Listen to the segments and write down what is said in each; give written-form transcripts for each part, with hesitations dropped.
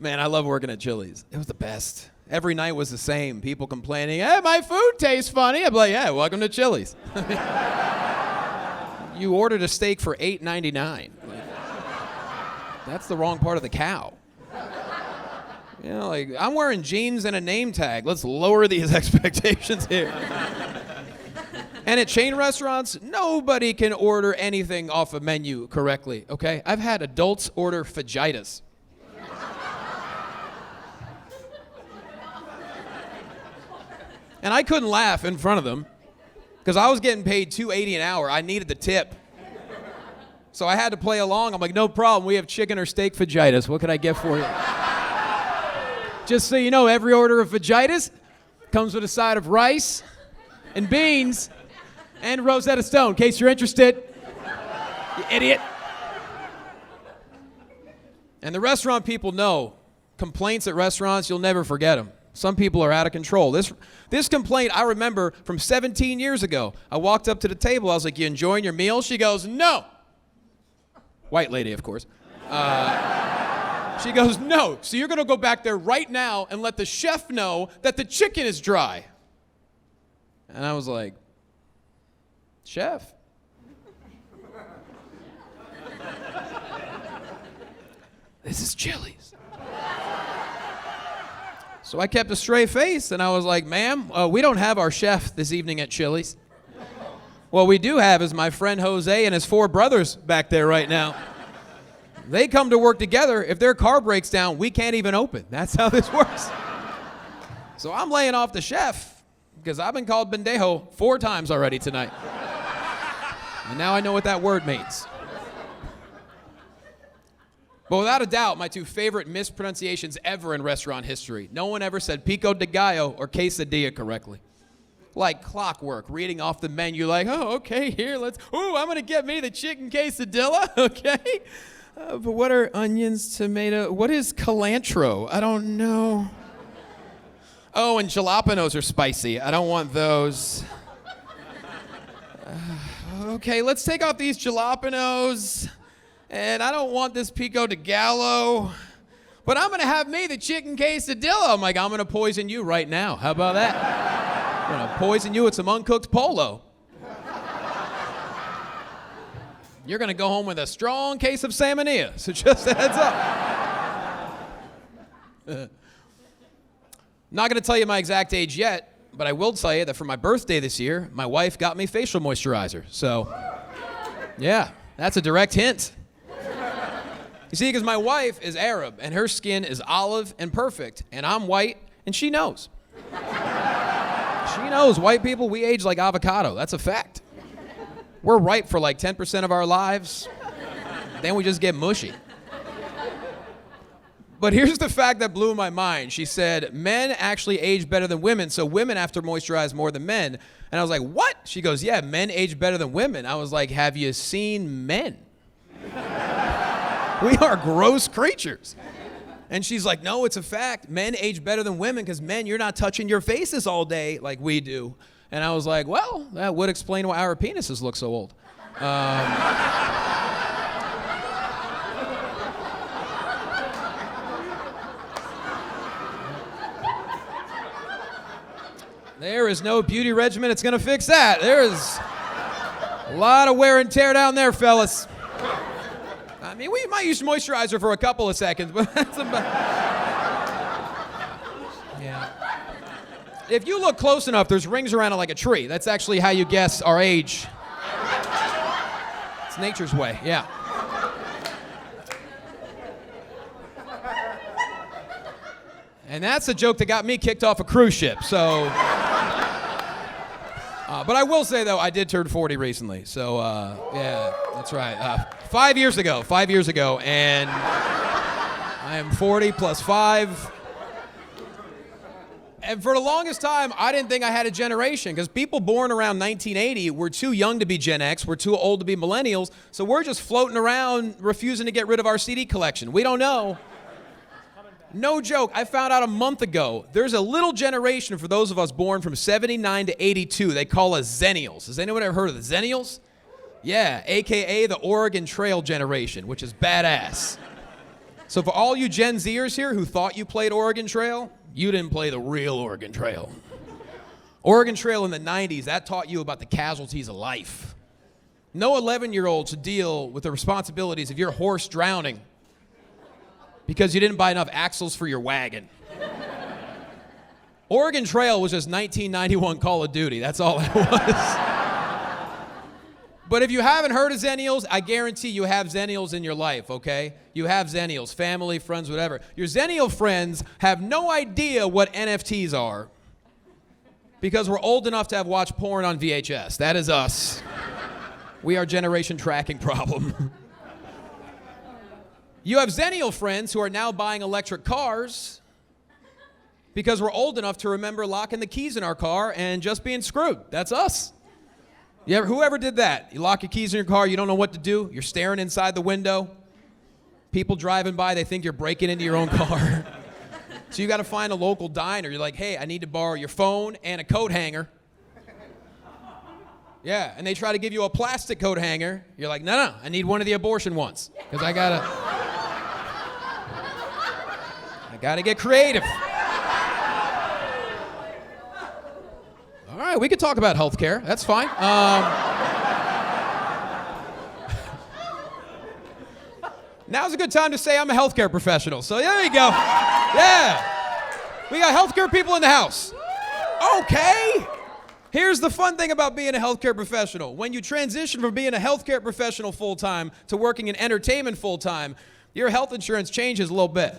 Man, I love working at Chili's. It was the best. Every night was the same. People complaining, hey, my food tastes funny. I'm like, yeah, welcome to Chili's. You ordered a steak for $8.99. That's the wrong part of the cow. You know, like, I'm wearing jeans and a name tag. Let's lower these expectations here. And at chain restaurants, nobody can order anything off a menu correctly, okay? I've had adults order fajitas. And I couldn't laugh in front of them because I was getting paid $2.80 an hour. I needed the tip. So I had to play along. I'm like, no problem. We have chicken or steak fajitas. What can I get for you? Just so you know, every order of fajitas comes with a side of rice and beans and Rosetta Stone, in case you're interested. You idiot. And the restaurant people know, complaints at restaurants, you'll never forget them. Some people are out of control. This complaint I remember from 17 years ago. I walked up to the table. I was like, you enjoying your meal? She goes, no. White lady, of course. She goes, no. So you're going to go back there right now and let the chef know that the chicken is dry. And I was like, chef? This is Chili's. So I kept a straight face, and I was like, ma'am, we don't have our chef this evening at Chili's. What we do have is my friend Jose and his 4 brothers back there right now. They come to work together. If their car breaks down, we can't even open. That's how this works. So I'm laying off the chef because I've been called pendejo 4 times already tonight. And now I know what that word means. But without a doubt, my 2 favorite mispronunciations ever in restaurant history. No one ever said pico de gallo or quesadilla correctly. Like clockwork, reading off the menu like, oh, okay, here, I'm going to get me the chicken quesadilla, okay? But what are onions, tomato, what is cilantro? I don't know. Oh, and jalapenos are spicy. I don't want those. Okay, let's take off these jalapenos. And I don't want this pico de gallo. But I'm going to have me the chicken quesadilla. I'm like, I'm going to poison you right now. How about that? I'm going to poison you with some uncooked polo. You're going to go home with a strong case of salmonella. So just a heads up. Not going to tell you my exact age yet, but I will tell you that for my birthday this year, my wife got me facial moisturizer. So, yeah, that's a direct hint. You see, because my wife is Arab, and her skin is olive and perfect, and I'm white, and she knows. She knows white people, we age like avocado. That's a fact. We're ripe for like 10% of our lives. Then we just get mushy. But here's the fact that blew my mind. She said, men actually age better than women, so women have to moisturize more than men. And I was like, what? She goes, yeah, men age better than women. I was like, have you seen men? We are gross creatures. And she's like, no, it's a fact. Men age better than women because men, you're not touching your faces all day like we do. And I was like, well, that would explain why our penises look so old. There is no beauty regimen that's going to fix that. There is a lot of wear and tear down there, fellas. I mean, we might use moisturizer for a couple of seconds, but that's about... Yeah. If you look close enough, there's rings around it like a tree. That's actually how you guess our age. It's nature's way, yeah. And that's a joke that got me kicked off a cruise ship, so... but I will say, though, I did turn 40 recently, so, yeah, that's right. 5 years ago, and I am 40 plus 5. And for the longest time, I didn't think I had a generation, because people born around 1980 were too young to be Gen X, we're too old to be millennials, so we're just floating around refusing to get rid of our CD collection. We don't know. No joke, I found out a month ago, there's a little generation for those of us born from 79 to 82. They call us Zennials. Has anyone ever heard of the Zennials? Yeah, AKA the Oregon Trail generation, which is badass. So for all you Gen Zers here who thought you played Oregon Trail, you didn't play the real Oregon Trail. Oregon Trail in the 90s, that taught you about the casualties of life. No 11-year-old should deal with the responsibilities of your horse drowning because you didn't buy enough axles for your wagon. Oregon Trail was just 1991 Call of Duty. That's all it was. But if you haven't heard of Zennials, I guarantee you have Zennials in your life, okay? You have Zennials, family, friends, whatever. Your Zennial friends have no idea what NFTs are because we're old enough to have watched porn on VHS. That is us. We are generation tracking problem. You have Zennial friends who are now buying electric cars because we're old enough to remember locking the keys in our car and just being screwed. That's us. Whoever did that? You lock your keys in your car, you don't know what to do, you're staring inside the window. People driving by, they think you're breaking into your own car. So you gotta find a local diner. You're like, hey, I need to borrow your phone and a coat hanger. Yeah, and they try to give you a plastic coat hanger. You're like, no, I need one of the abortion ones. Because I gotta get creative. All right, we could talk about healthcare. That's fine. Now's a good time to say I'm a healthcare professional. So there you go. Yeah. We got healthcare people in the house. Okay. Here's the fun thing about being a healthcare professional. When you transition from being a healthcare professional full-time to working in entertainment full-time, your health insurance changes a little bit.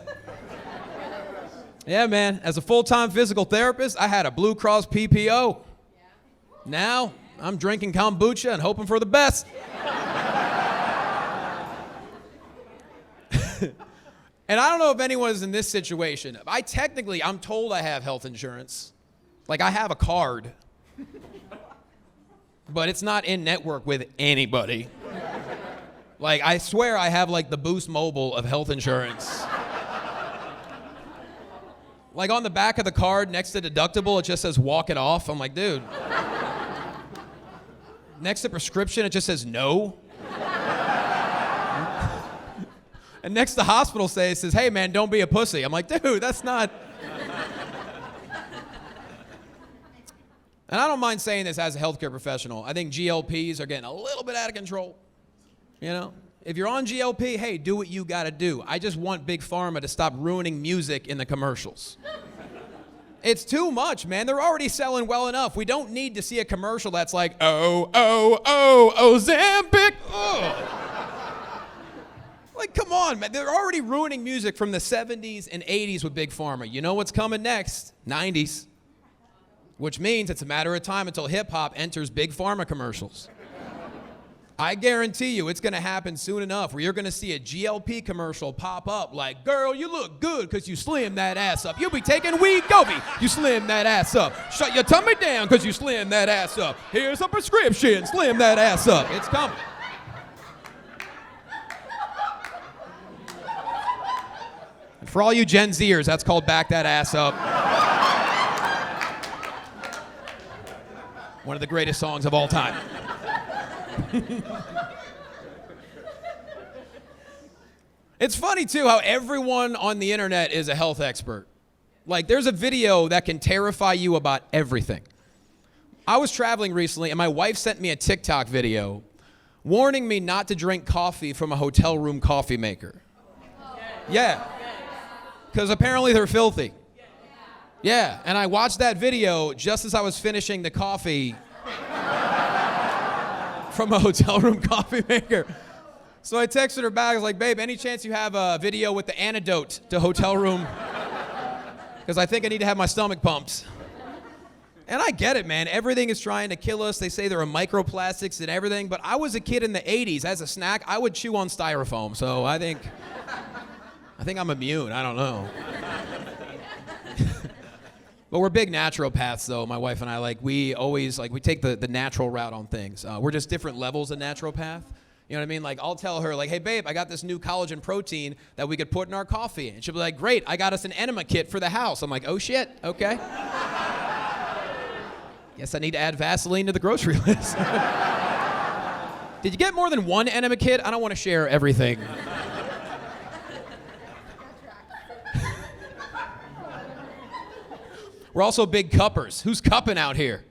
Yeah, man. As a full-time physical therapist, I had a Blue Cross PPO. Now, I'm drinking kombucha and hoping for the best. And I don't know if anyone is in this situation. I'm told I have health insurance. Like, I have a card. But it's not in network with anybody. Like, I swear I have, like, the Boost Mobile of health insurance. Like, on the back of the card, next to deductible, it just says walk it off. I'm like, dude. Next to prescription, it just says no. And next to hospital stay, it says, hey, man, don't be a pussy. I'm like, dude, that's not. And I don't mind saying this as a healthcare professional. I think GLPs are getting a little bit out of control. You know? If you're on GLP, hey, do what you gotta do. I just want Big Pharma to stop ruining music in the commercials. It's too much, man. They're already selling well enough. We don't need to see a commercial that's like, Ozempic. Oh. Like, come on, man. They're already ruining music from the 70s and 80s with Big Pharma. You know what's coming next? 90s. Which means it's a matter of time until hip-hop enters Big Pharma commercials. I guarantee you it's going to happen soon enough where you're going to see a GLP commercial pop up like, girl, you look good because you slimmed that ass up. You'll be taking Wegovy. You slim that ass up. Shut your tummy down because you slim that ass up. Here's a prescription. Slim that ass up. It's coming. And for all you Gen Zers, that's called back that ass up. One of the greatest songs of all time. It's funny, too, how everyone on the internet is a health expert. Like, there's a video that can terrify you about everything. I was traveling recently, and my wife sent me a TikTok video warning me not to drink coffee from a hotel room coffee maker. Yeah. Because apparently they're filthy. Yeah, and I watched that video just as I was finishing the coffee from a hotel room coffee maker. So I texted her back. I was like, babe, any chance you have a video with the antidote to hotel room? Because I think I need to have my stomach pumped. And I get it, man. Everything is trying to kill us. They say there are microplastics and everything. But I was a kid in the 80s. As a snack, I would chew on styrofoam. So I think I'm immune. I don't know. But we're big naturopaths, though, my wife and I. We take the natural route on things. We're just different levels of naturopath. You know what I mean? Like, I'll tell her, like, hey, babe, I got this new collagen protein that we could put in our coffee. And she'll be like, great, I got us an enema kit for the house. I'm like, oh, shit, okay. Guess I need to add Vaseline to the grocery list. Did you get more than one enema kit? I don't want to share everything. We're also big cuppers. Who's cupping out here?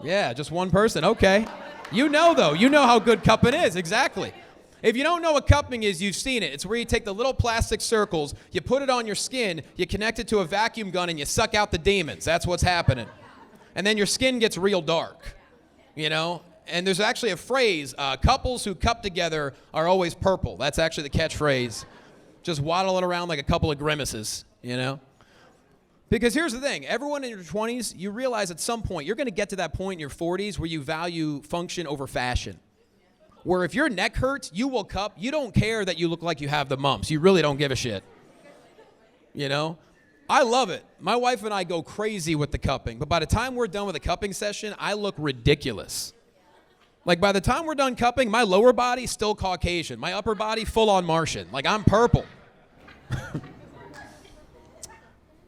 Yeah, just one person. Okay. You know, though. You know how good cupping is. Exactly. If you don't know what cupping is, you've seen it. It's where you take the little plastic circles, you put it on your skin, you connect it to a vacuum gun, and you suck out the demons. That's what's happening. And then your skin gets real dark, you know? And there's actually a phrase, couples who cup together are always purple. That's actually the catchphrase. Just waddle it around like a couple of grimaces, you know? Because here's the thing, everyone in your 20s, you realize at some point, you're gonna get to that point in your 40s where you value function over fashion. Where if your neck hurts, you will cup. You don't care that you look like you have the mumps. You really don't give a shit. You know? I love it. My wife and I go crazy with the cupping. But by the time we're done with the cupping session, I look ridiculous. Like by the time we're done cupping, my lower body still Caucasian. My upper body full on Martian. Like I'm purple.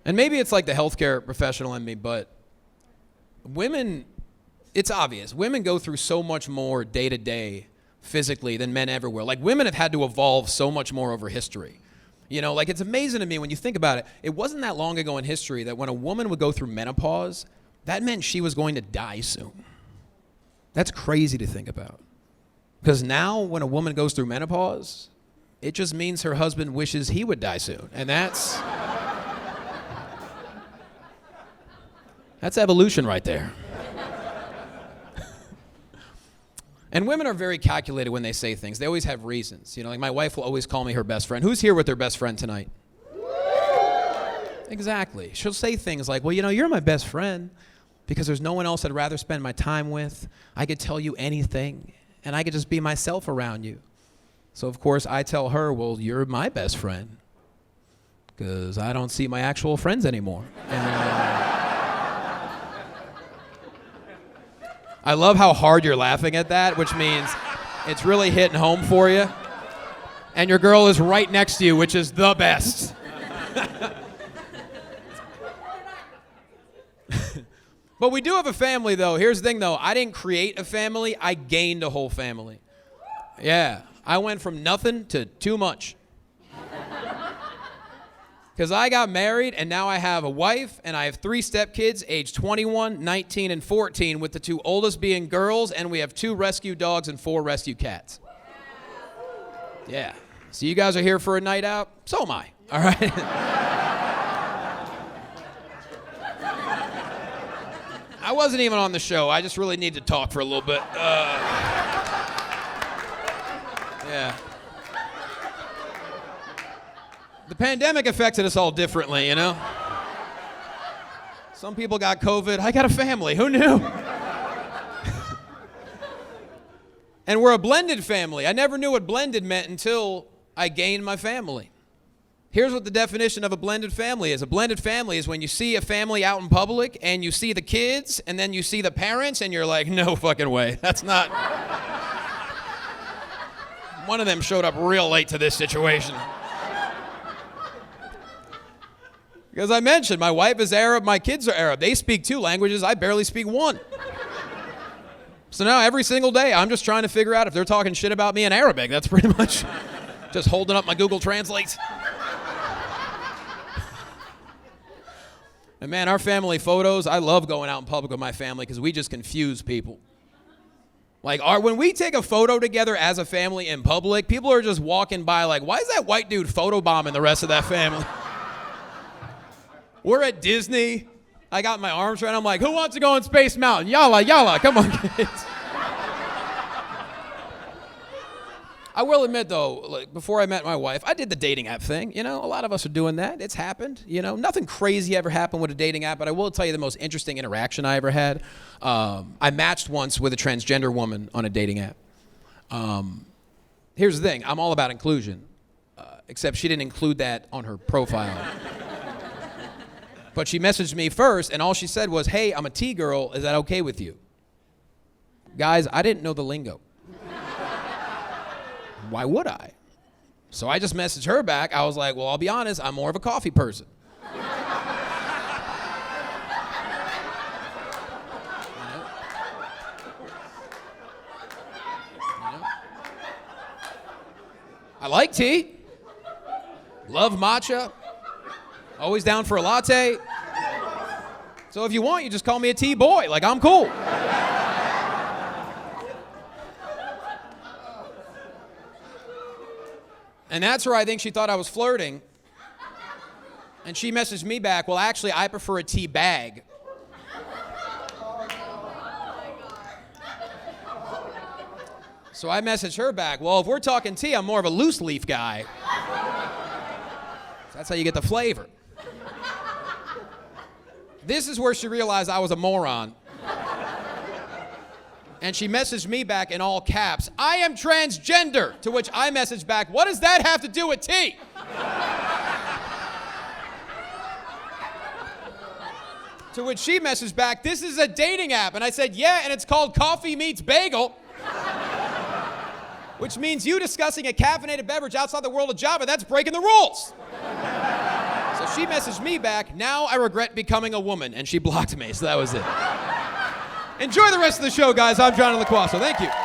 And maybe it's like the healthcare professional in me, but women, it's obvious. Women go through so much more day to day physically than men ever will. Like women have had to evolve so much more over history. You know, like it's amazing to me when you think about it. It wasn't that long ago in history that when a woman would go through menopause, that meant she was going to die soon. That's crazy to think about. Because now when a woman goes through menopause, it just means her husband wishes he would die soon. And that's evolution right there. And women are very calculated when they say things. They always have reasons. You know, like my wife will always call me her best friend. Who's here with their best friend tonight? Exactly. She'll say things like, well, you know, you're my best friend because there's no one else I'd rather spend my time with. I could tell you anything, and I could just be myself around you. So, of course, I tell her, well, you're my best friend because I don't see my actual friends anymore. I love how hard you're laughing at that, which means it's really hitting home for you. And your girl is right next to you, which is the best. But we do have a family, though. Here's the thing, though. I didn't create a family. I gained a whole family. Yeah. I went from nothing to too much. Because I got married, and now I have a wife, and I have 3 stepkids, aged 21, 19, and 14, with the 2 oldest being girls, and we have 2 rescue dogs and 4 rescue cats. Yeah. So you guys are here for a night out? So am I. All right? I wasn't even on the show. I just really need to talk for a little bit. Yeah. The pandemic affected us all differently, you know? Some people got COVID. I got a family. Who knew? And we're a blended family. I never knew what blended meant until I gained my family. Here's what the definition of a blended family is. A blended family is when you see a family out in public and you see the kids and then you see the parents and you're like, no fucking way. That's not... One of them showed up real late to this situation. Because I mentioned, my wife is Arab, my kids are Arab. They speak 2 languages, I barely speak 1. So now every single day, I'm just trying to figure out if they're talking shit about me in Arabic. That's pretty much just holding up my Google Translate. And man, our family photos, I love going out in public with my family because we just confuse people. Like, when we take a photo together as a family in public, people are just walking by like, why is that white dude photobombing the rest of that family? We're at Disney. I got my arms around. I'm like, who wants to go on Space Mountain? Yalla, come on, kids. I will admit, though, like, before I met my wife, I did the dating app thing. You know, a lot of us are doing that. It's happened. You know, nothing crazy ever happened with a dating app, but I will tell you the most interesting interaction I ever had. I matched once with a transgender woman on a dating app. Here's the thing. I'm all about inclusion, except she didn't include that on her profile. But she messaged me first, and all she said was, hey, I'm a T-girl. Is that okay with you? Guys, I didn't know the lingo. Why would I? So I just messaged her back. I was like, well, I'll be honest, I'm more of a coffee person. You know? I like tea. Love matcha. Always down for a latte. So if you want, you just call me a T-boy. Like, I'm cool. And that's where I think she thought I was flirting. And she messaged me back, well, actually, I prefer a tea bag. So I messaged her back, well, if we're talking tea, I'm more of a loose leaf guy. So that's how you get the flavor. This is where she realized I was a moron. And she messaged me back in all caps, I am transgender, to which I messaged back, what does that have to do with tea? To which she messaged back, this is a dating app. And I said, yeah, and it's called Coffee Meets Bagel. Which means you discussing a caffeinated beverage outside the world of Java, that's breaking the rules. So she messaged me back, now I regret becoming a woman, and she blocked me, so that was it. Enjoy the rest of the show, guys. I'm Jonny Loquasto. Thank you.